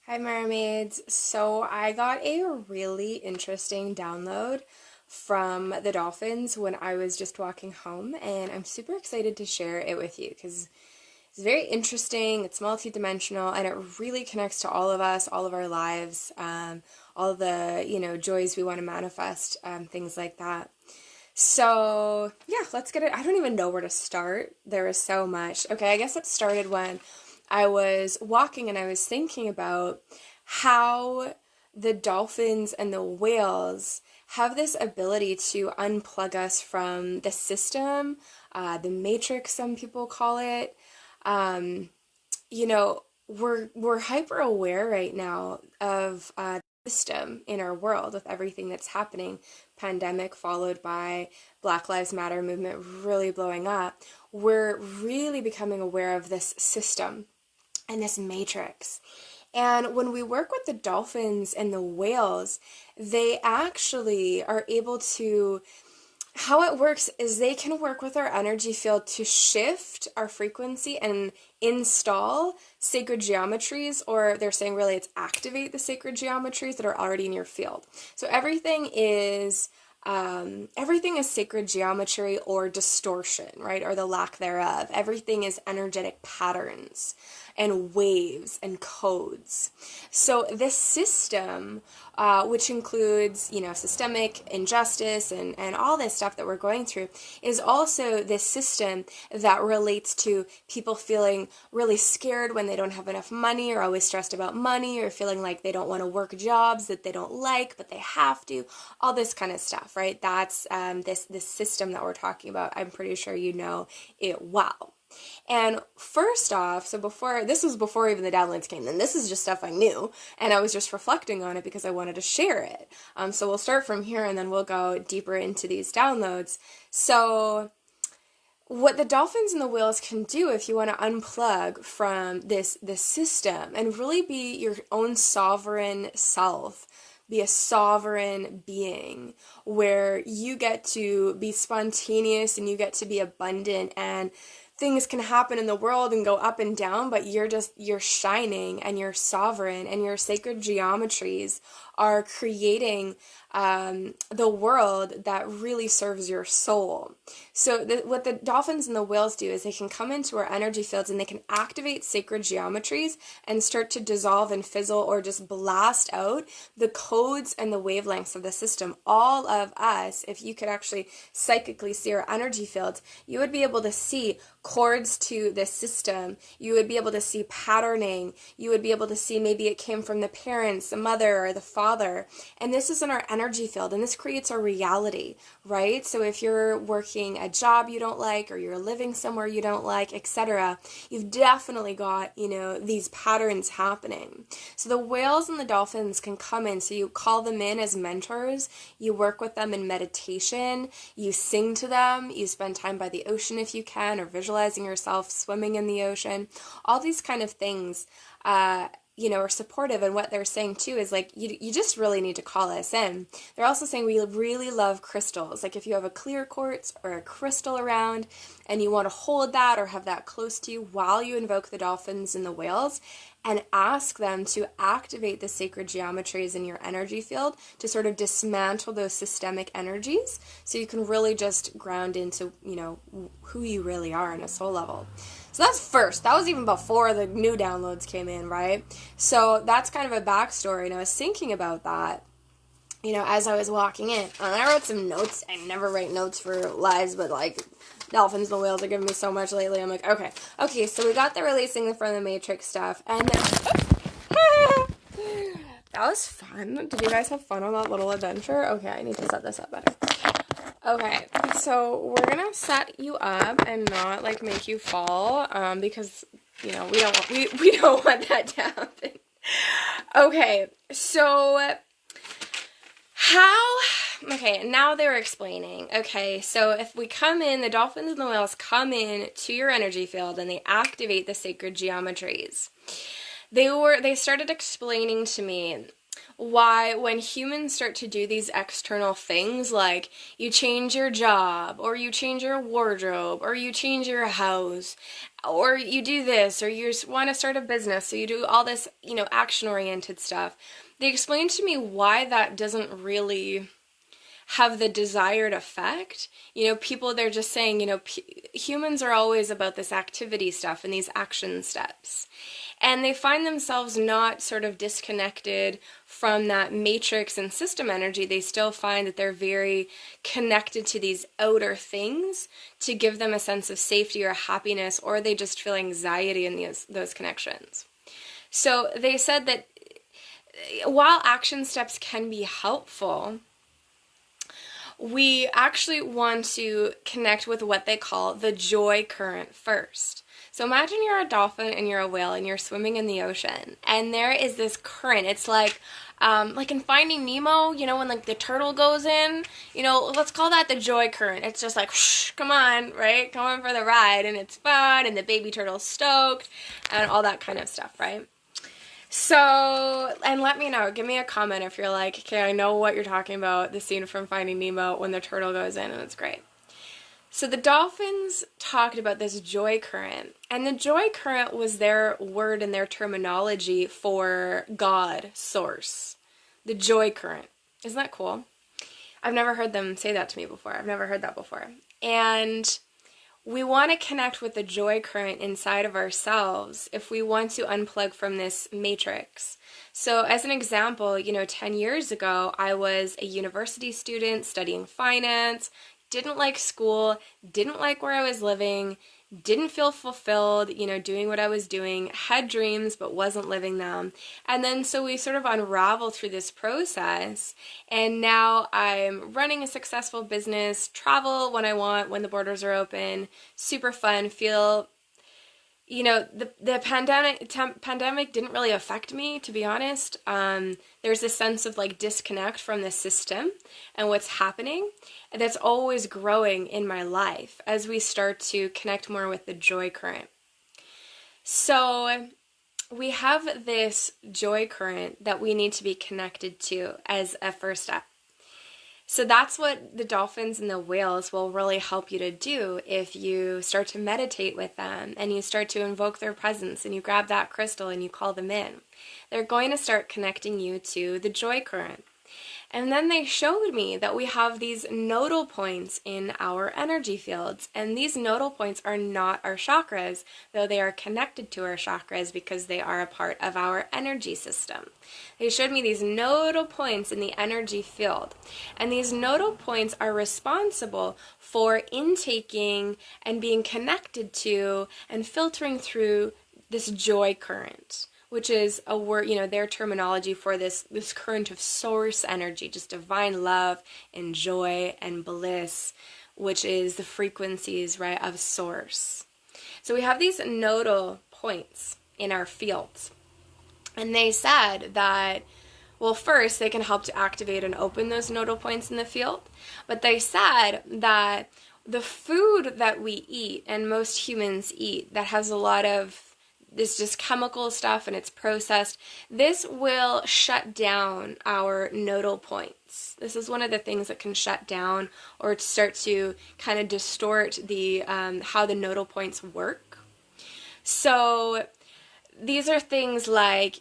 Hi mermaids. So I got a really interesting download from the Dolphins when I was just walking home, and I'm super excited to share it with you because it's very interesting, it's multidimensional, and it really connects to all of us, all of our lives, all the, joys we want to manifest, things like that. So, yeah, let's get it. I don't even know where to start. There is so much. Okay, I guess it started when I was walking and I was thinking about how the dolphins and the whales have this ability to unplug us from the system, the matrix, some people call it. Um, we're hyper aware right now of system in our world with everything that's happening. Pandemic followed by Black Lives Matter movement really blowing up. We're really becoming aware of this system and this matrix. And when we work with the dolphins and the whales, they actually are able to, how it works is they can work with our energy field to shift our frequency and install sacred geometries, or they're saying really it's activate the sacred geometries that are already in your field. So everything is sacred geometry or distortion, right? Or the lack thereof. Everything is energetic patterns and waves and codes. So this system, which includes, systemic injustice and all this stuff that we're going through, is also this system that relates to people feeling really scared when they don't have enough money, or always stressed about money, or feeling like they don't want to work jobs that they don't like, but they have to, all this kind of stuff, right? That's this system that we're talking about. I'm pretty sure you know it well. And first off, this was before even the downloads came in. This is just stuff I knew, and I was just reflecting on it because I wanted to share it. So we'll start from here, and then we'll go deeper into these downloads. So what the dolphins and the whales can do, if you want to unplug from this system and really be your own sovereign self, be a sovereign being where you get to be spontaneous and you get to be abundant, and things can happen in the world and go up and down, but you're shining and you're sovereign, and your sacred geometries are creating the world that really serves your soul. So what the dolphins and the whales do is they can come into our energy fields and they can activate sacred geometries and start to dissolve and fizzle or just blast out the codes and the wavelengths of the system. All of us, if you could actually psychically see our energy fields, you would be able to see chords to this system. You would be able to see patterning. You would be able to see maybe it came from the parents, the mother, or the father. And this is in our energy field, and this creates a reality, right? So if you're working a job you don't like, or you're living somewhere you don't like, etc., you've definitely got, these patterns happening. So the whales and the dolphins can come in. So you call them in as mentors. You work with them in meditation. You sing to them. You spend time by the ocean if you can, or visualizing yourself swimming in the ocean. All these kind of things are supportive. And what they're saying too is like, you just really need to call us in. They're also saying we really love crystals. Like if you have a clear quartz or a crystal around and you want to hold that or have that close to you while you invoke the dolphins and the whales, and ask them to activate the sacred geometries in your energy field to sort of dismantle those systemic energies so you can really just ground into, who you really are on a soul level. So that's first. That was even before the new downloads came in, right? So that's kind of a backstory, and I was thinking about that, as I was walking in. And I wrote some notes. I never write notes for lives, but like dolphins and whales are giving me so much lately. I'm like, okay, so we got the releasing from the Matrix stuff, and then that was fun. Did you guys have fun on that little adventure? Okay, I need to set this up better. Okay, so we're gonna set you up and not like make you fall, because we don't want that to happen. Okay, so now they were explaining. Okay, so if we come in, the dolphins and the whales come in to your energy field and they activate the sacred geometries. They started explaining to me why when humans start to do these external things, like you change your job, or you change your wardrobe, or you change your house, or you do this, or you want to start a business, so you do all this, action-oriented stuff, they explained to me why that doesn't really have the desired effect. People, they're just saying, humans are always about this activity stuff and these action steps. And they find themselves not sort of disconnected from that matrix and system energy. They still find that they're very connected to these outer things to give them a sense of safety or happiness, or they just feel anxiety in those connections. So they said that while action steps can be helpful, we actually want to connect with what they call the joy current first. So imagine you're a dolphin and you're a whale and you're swimming in the ocean, and there is this current. It's like in Finding Nemo, when like the turtle goes in, let's call that the joy current. It's just like, whoosh, come on, right? Come on for the ride, and it's fun, and the baby turtle's stoked, and all that kind of stuff, right? So, and let me know, give me a comment if you're like, okay, I know what you're talking about, the scene from Finding Nemo when the turtle goes in, and it's great. So the dolphins talked about this joy current, and the joy current was their word and their terminology for God, source. The joy current. Isn't that cool? I've never heard them say that to me before. I've never heard that before. And we want to connect with the joy current inside of ourselves if we want to unplug from this matrix. So as an example, 10 years ago, I was a university student studying finance, didn't like school, didn't like where I was living, didn't feel fulfilled, doing what I was doing, had dreams but wasn't living them. And then so we sort of unravel through this process, and now I'm running a successful business, travel when I want, when the borders are open, super fun, feel, the pandemic didn't really affect me, to be honest. There's a sense of like disconnect from the system and what's happening, and that's always growing in my life as we start to connect more with the joy current. So we have this joy current that we need to be connected to as a first step. So that's what the dolphins and the whales will really help you to do if you start to meditate with them and you start to invoke their presence and you grab that crystal and you call them in. They're going to start connecting you to the joy current. And then they showed me that we have these nodal points in our energy fields. And these nodal points are not our chakras, though they are connected to our chakras because they are a part of our energy system. They showed me these nodal points in the energy field. And these nodal points are responsible for intaking and being connected to and filtering through this joy current, which is a word, their terminology for this current of source energy, just divine love and joy and bliss, which is the frequencies, right, of source. So we have these nodal points in our fields. And they said that, well, first, they can help to activate and open those nodal points in the field. But they said that the food that we eat, and most humans eat, that has a lot of this just chemical stuff and it's processed, this will shut down our nodal points. This is one of the things that can shut down or start to kind of distort the how the nodal points work. So these are things like,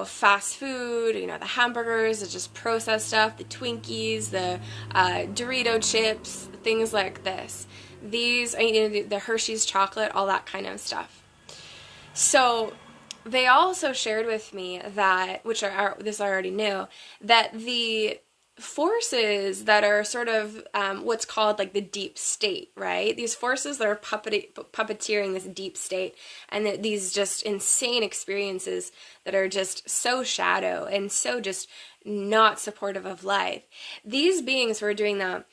fast food, the hamburgers, the just processed stuff, the Twinkies, the Dorito chips, things like this. These, the Hershey's chocolate, all that kind of stuff. So they also shared with me that, this I already knew, that the forces that are sort of what's called like the deep state, right? These forces that are puppeteering this deep state, and these just insane experiences that are just so shadow and so just not supportive of life. These beings who are doing that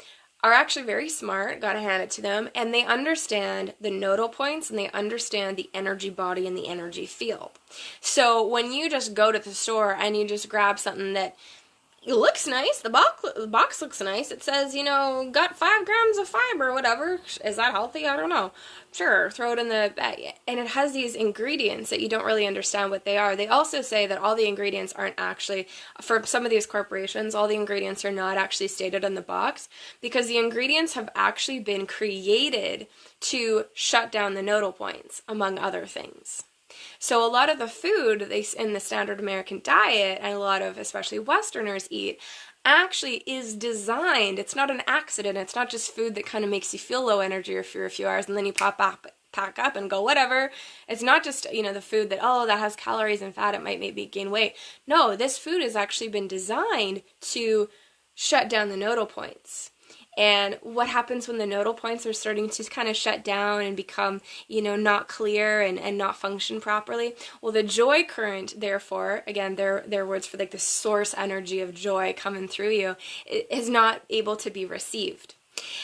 are actually very smart, gotta hand it to them, and they understand the nodal points and they understand the energy body and the energy field. So when you just go to the store and you just grab something that it looks nice. The box looks nice. It says, you know, got 5 grams of fiber or whatever. Is that healthy? I don't know. Sure, throw it in the bag. And it has these ingredients that you don't really understand what they are. They also say that all the ingredients aren't actually, for some of these corporations, all the ingredients are not actually stated on the box, because the ingredients have actually been created to shut down the nodal points, among other things. So a lot of the food they in the standard American diet, and a lot of especially Westerners eat, actually is designed. It's not an accident. It's not just food that kind of makes you feel low energy for a few hours and then you pack up and go whatever. It's not just, you know, the food that, oh, that has calories and fat, it might make me gain weight. No, this food has actually been designed to shut down the nodal points. And what happens when the nodal points are starting to kind of shut down and become, you know, not clear and not function properly? Well, the joy current, therefore, again, their words for like the source energy of joy coming through you, is not able to be received.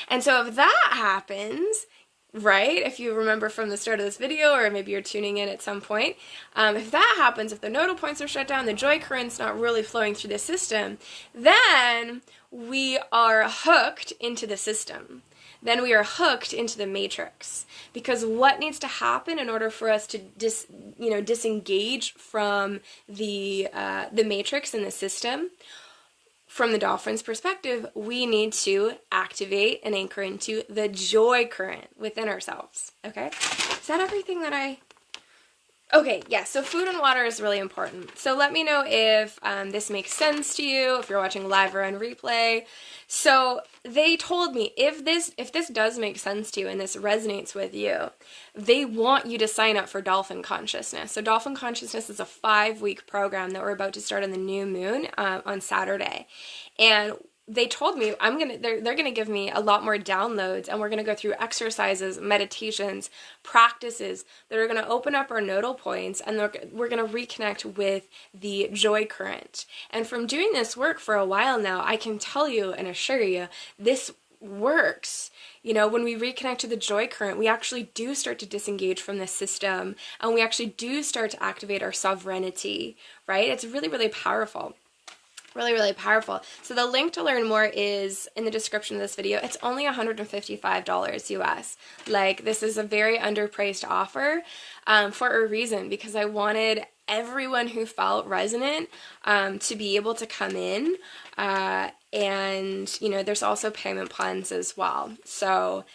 And so if that happens, right, if you remember from the start of this video, or maybe you're tuning in at some point, if that happens, if the nodal points are shut down, the joy current's not really flowing through the system, then we are hooked into the system. Then we are hooked into the matrix. Because what needs to happen in order for us to disengage from the matrix and the system? From the Dolphins' perspective, we need to activate and anchor into the joy current within ourselves. Okay? Is that everything that I... Okay, yeah, so food and water is really important. So let me know if this makes sense to you, if you're watching live or on replay. So they told me if this does make sense to you and this resonates with you, they want you to sign up for Dolphin Consciousness. So Dolphin Consciousness is a 5-week program that we're about to start on the new moon on Saturday. And they told me they're gonna give me a lot more downloads, and we're gonna go through exercises, meditations, practices that are gonna open up our nodal points, and we're gonna reconnect with the joy current. And from doing this work for a while now, I can tell you and assure you, this works. You know, when we reconnect to the joy current, we actually do start to disengage from the system, and we actually do start to activate our sovereignty, right? It's really, really powerful. Really, really powerful. So the link to learn more is in the description of this video. It's only $155 US. Like, this is a very underpriced offer for a reason, because I wanted everyone who felt resonant to be able to come in. And, you know, there's also payment plans as well. So,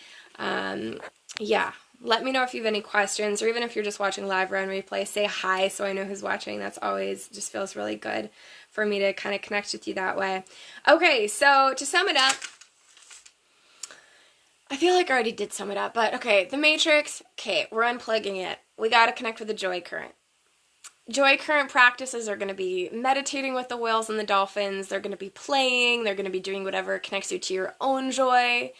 yeah. Let me know if you have any questions, or even if you're just watching live or on replay, say hi so I know who's watching. That's always just feels really good for me to kind of connect with you that way. Okay, so to sum it up, I feel like I already did sum it up, but okay, the matrix, okay, we're unplugging it. We got to connect with the joy current. Joy current practices are going to be meditating with the whales and the dolphins. They're going to be playing. They're going to be doing whatever connects you to your own joy.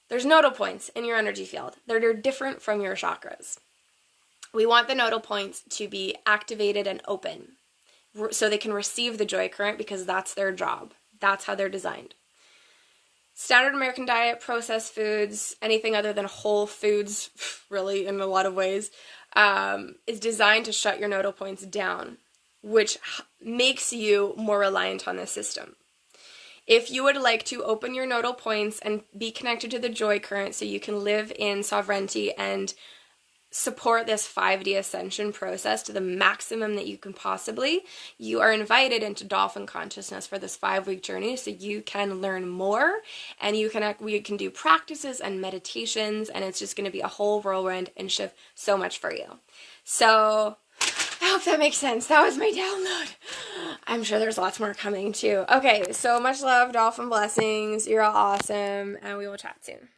There's nodal points in your energy field. They're different from your chakras. We want the nodal points to be activated and open so they can receive the joy current, because that's their job. That's how they're designed. Standard American diet, processed foods, anything other than whole foods, really in a lot of ways, is designed to shut your nodal points down, which makes you more reliant on the system. If you would like to open your nodal points and be connected to the joy current so you can live in sovereignty and support this 5D ascension process to the maximum that you can possibly, you are invited into Dolphin Consciousness for this 5-week journey so you can learn more, and we can do practices and meditations, and it's just going to be a whole whirlwind and shift so much for you. So I hope that makes sense. That was my download. I'm sure there's lots more coming too. Okay, so much love, Dolphin blessings. You're all awesome, and we will chat soon.